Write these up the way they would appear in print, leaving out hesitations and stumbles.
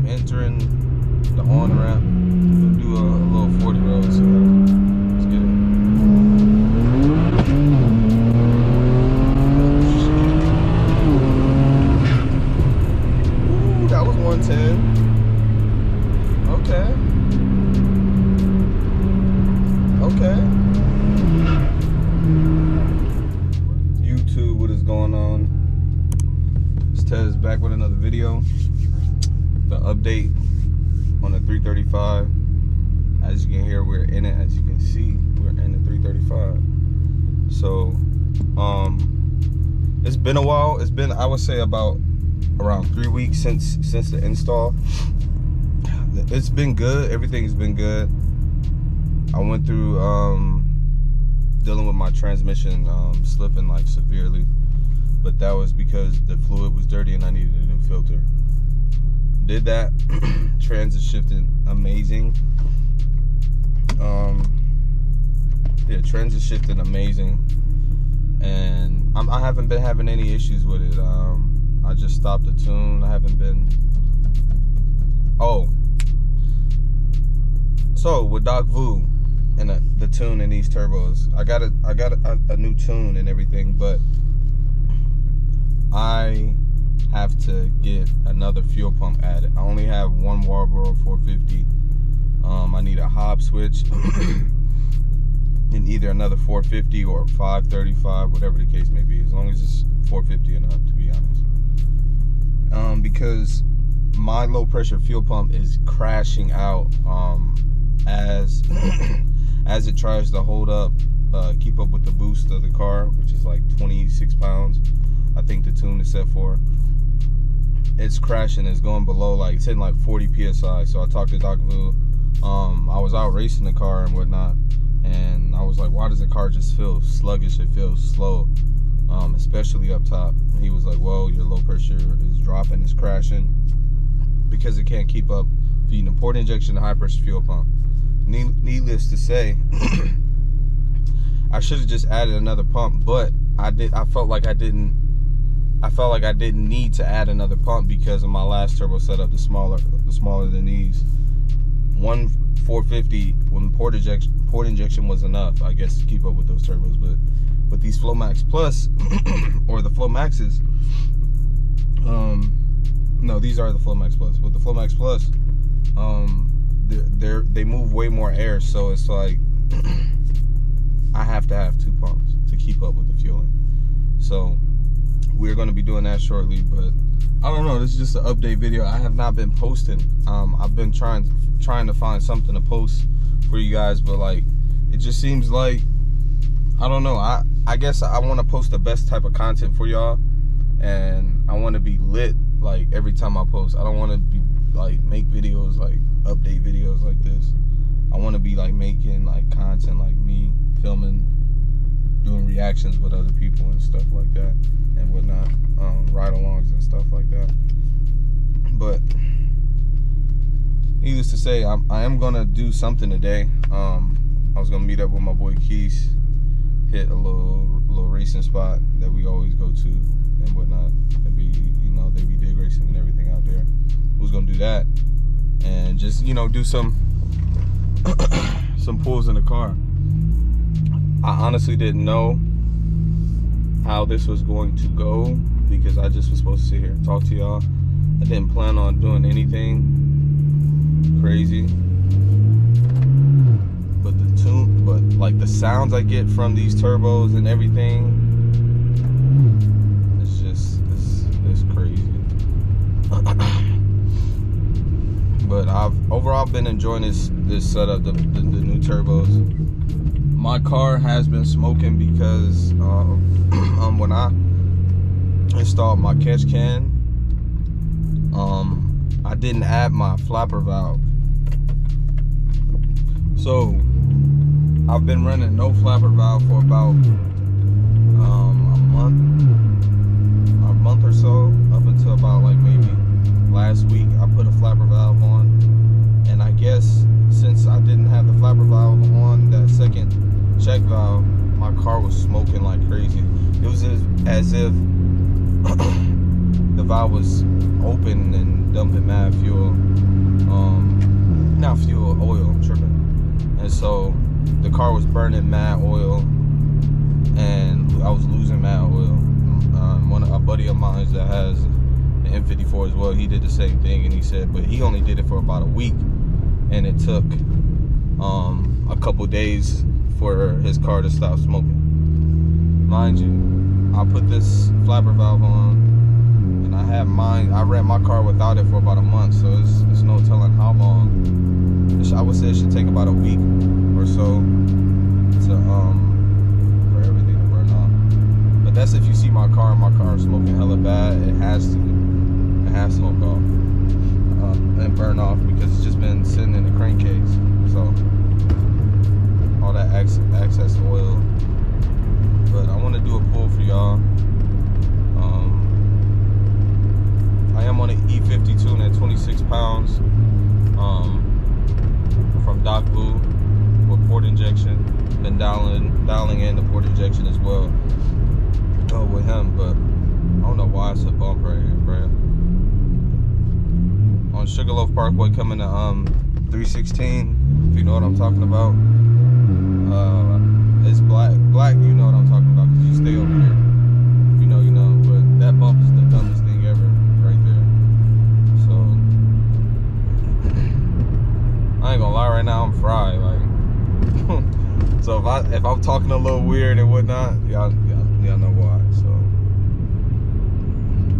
I'm entering the on ramp. We'll do a little 40 road. So let's get it. Ooh, that was 110. Okay. Okay. YouTube, what is going on? It's Ted is back with another video. The update on the 335. As you can hear, we're in it. As you can see, we're in the 335. So, it's been a while. It's been, I would say, about around 3 weeks since the install. It's been good. Everything's been good. I went through dealing with my transmission slipping like severely, but that was because the fluid was dirty and I needed a new filter. Did that. Trans is shifting amazing. Yeah, trans is shifting amazing, and I haven't been having any issues with it. I just stopped the tune. I haven't been. Oh, so with Doc Vu and the tune in these turbos, I got a new tune and everything, but I have to get another fuel pump added. I only have one Marlboro 450. I need a hob switch and either another 450 or 535, whatever the case may be, as long as it's 450 and up, to be honest. Because my low pressure fuel pump is crashing out as as it tries to hold up, keep up with the boost of the car, which is like 26 pounds. I think the tune is set for. It's crashing. It's going below, like it's hitting like 40 psi. So I talked to Doc Vu. I was out racing the car and whatnot, and I was like, why does the car just feel sluggish? It feels slow, especially up top. And he was like, well, your low pressure is dropping, it's crashing because it can't keep up feeding the port injection and high pressure fuel pump. Needless to say, I should have just added another pump, but I felt like I didn't need to add another pump because of my last turbo setup, the smaller than these. One 450 when port injection was enough, I guess, to keep up with those turbos. But with these Flomax Plus or the Flomaxes, no, these are the Flomax Plus. With the Flomax Plus, they move way more air, so it's like I have to have two pumps to keep up with the fueling. So we're going to be doing that shortly, but I don't know, this is just an update video. I have not been posting. I've been trying to find something to post for you guys, but like it just seems like, I don't know, I guess I want to post the best type of content for y'all, and I want to be lit like every time I post. I don't want to be like make videos like update videos like this. I want to be like making like content like me filming, doing reactions with other people and stuff like that and whatnot, ride-alongs and stuff like that. But needless to say, I am gonna do something today. I was gonna meet up with my boy Keith, hit a little racing spot that we always go to and whatnot. They be dig racing and everything out there. We was gonna do that and just, do some some pulls in the car. I honestly didn't know how this was going to go because I just was supposed to sit here and talk to y'all. I didn't plan on doing anything crazy. But like the sounds I get from these turbos and everything, it's crazy. But I've overall been enjoying this setup, the new turbos. My car has been smoking because when I installed my catch can, I didn't add my flapper valve. So I've been running no flapper valve for about a month or so, up until about like maybe last week. I put a flapper valve on, and I guess since I didn't have the flapper valve on that second check valve, my car was smoking like crazy. It was as if the valve was open and dumping mad fuel. Not fuel, oil, I'm tripping. And so the car was burning mad oil, and I was losing mad oil. A buddy of mine that has an M54 as well, he did the same thing, and he said, but he only did it for about a week, and it took a couple days for his car to stop smoking. Mind you, I put this flapper valve on, and I ran my car without it for about a month, so it's no telling how long. I would say it should take about a week or so to for everything to burn off. But that's if you see my car is smoking hella bad. It has to smoke off and burn off, because it's just been sitting in the crankcase. So all that excess oil. But I want to do a pull for y'all. I am on an E50 at 26 pounds from Doc Vu with port injection. Been dialing in the port injection as well with him, but I don't know why it's a bump right here, bro. On Sugarloaf Parkway coming to 316, if you know what I'm talking about. It's black, you know what I'm talking about, because you stay over here. If you know, you know. But that bump is the dumbest thing ever right there. So I ain't gonna lie, right now I'm fried, like. So if I'm talking a little weird and whatnot, y'all know why. So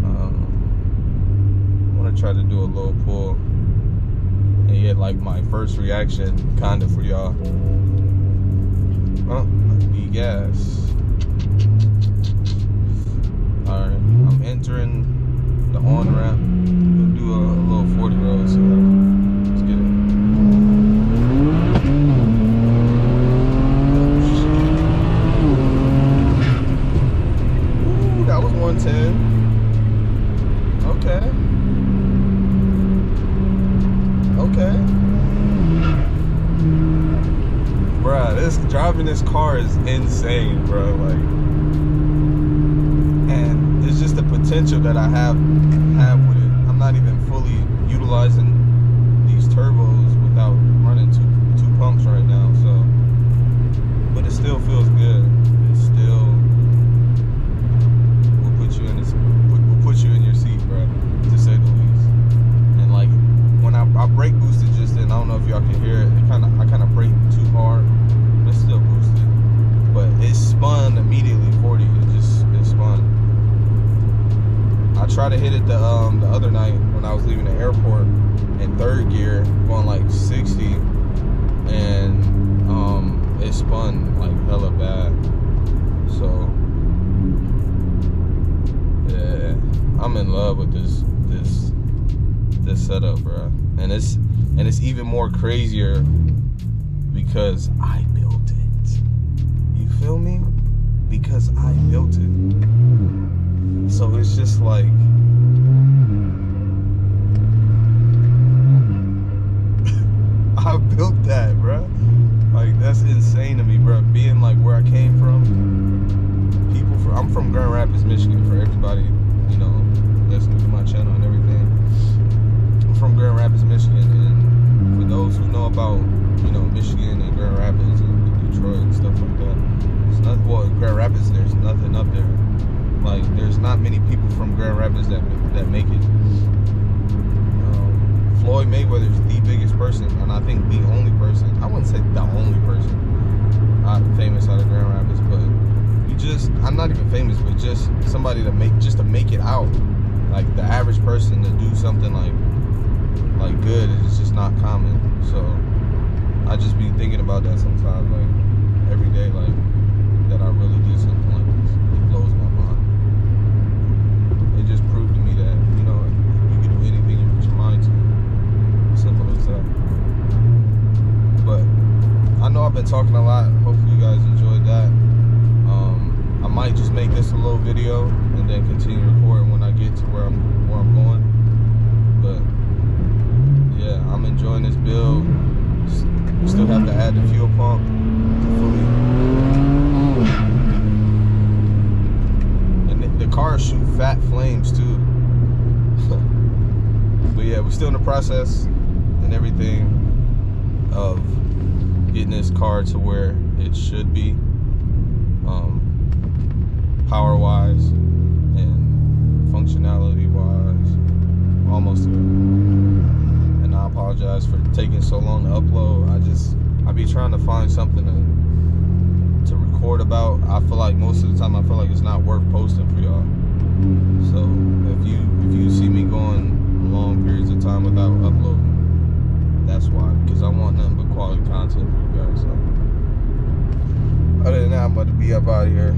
I want to try to do a little pull and get like my first reaction kind of for y'all. Oh, I need gas. All right, I'm entering the on ramp. We'll do a little 40 road. So let's get it. Ooh, that was 110. Okay. Okay. Bruh, driving this car is insane, bro. Like, and it's just the potential that I have with it. I'm not even fully utilizing these turbos without running two pumps right now. So, but it still feels good. It still will put you in your seat, bro, to say the least. And like when I brake boosted just then, I don't know if y'all can hear it. I kind of braked too hard. It's still boosted, but it spun immediately 40. It spun. I tried to hit it the other night when I was leaving the airport in third gear, going like 60, and it spun like hella bad. So yeah, I'm in love with this setup, bro, and it's even more crazier because I built it. You feel me? Because I built it. So it's just like I built that, bro. Like, that's insane to me, bro. Being like where I came from, I'm from Grand Rapids, Michigan, for everybody, you know, listening to my channel and everything. I'm from Grand Rapids, Michigan, and for those who know about, you know, Michigan and Grand Rapids and Detroit and stuff like that, Grand Rapids, there's nothing up there. Like, there's not many people from Grand Rapids that make it. Floyd Mayweather is the biggest person, and I think the only person, I wouldn't say the only person famous out of Grand Rapids, but I'm not even famous, but just somebody to make it out. Like, the average person to do something like good is just not common. So I just be thinking about that sometimes, like every day, like that I really did something like this. It blows my mind. It just proved to me that, you know, you can do anything you put your mind to. Simple as that. But I know I've been talking a lot. Hopefully you guys enjoyed that. I might just make this a little video and then continue recording when I get to where I'm going. But yeah, I'm enjoying this build. We still have to add the fuel pump fully. And the car shoot fat flames too. But yeah. we're still in the process and everything of getting this car to where it should be, power wise and functionality wise, almost there. And I apologize for taking so long to upload. I be trying to find something to record about. I feel like most of the time it's not worth posting for y'all. So if you see me going long periods of time without uploading, that's why, because I want nothing but quality content for you guys. So other than that, I'm about to be up out of here.